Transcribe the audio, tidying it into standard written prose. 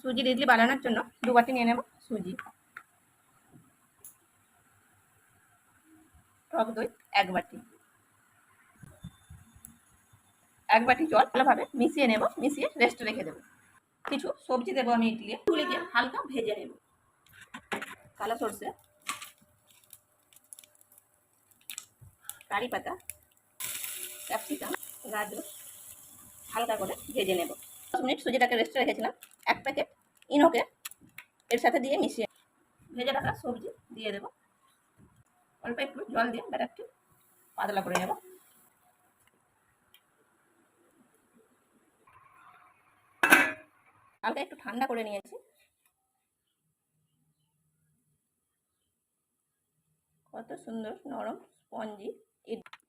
সুজির ইডলি বানানোর জন্য 2 বাটি নিয়ে নেব সুজি, টক দই 1 বাটি, 1 বাটি জল ভালোভাবে মিশিয়ে নেব, মিশিয়ে রেস্টে রেখে দেবো। কিছু সবজি দেবো আমি ইডলি তুলিকে হালকা ভেজে নেব। কালো সরষে, কারি পাতা, ক্যাপসিকাম, গাজর হালকা করে ভেজে নেব। 10 মিনিট সুজিটাকে রেস্টে রেখেছিলাম। 1 প্যাকেট ইনোকে এর সাথে দিয়ে মিশিয়ে ভেজে রাখা সবজি দিয়ে দেব। অল্প একটু জল দিয়ে ব্যাটারটি পাতলা করে নেব। হালকা একটু ঠান্ডা করে নিয়েছি। কত সুন্দর নরম স্পঞ্জি ইডলি।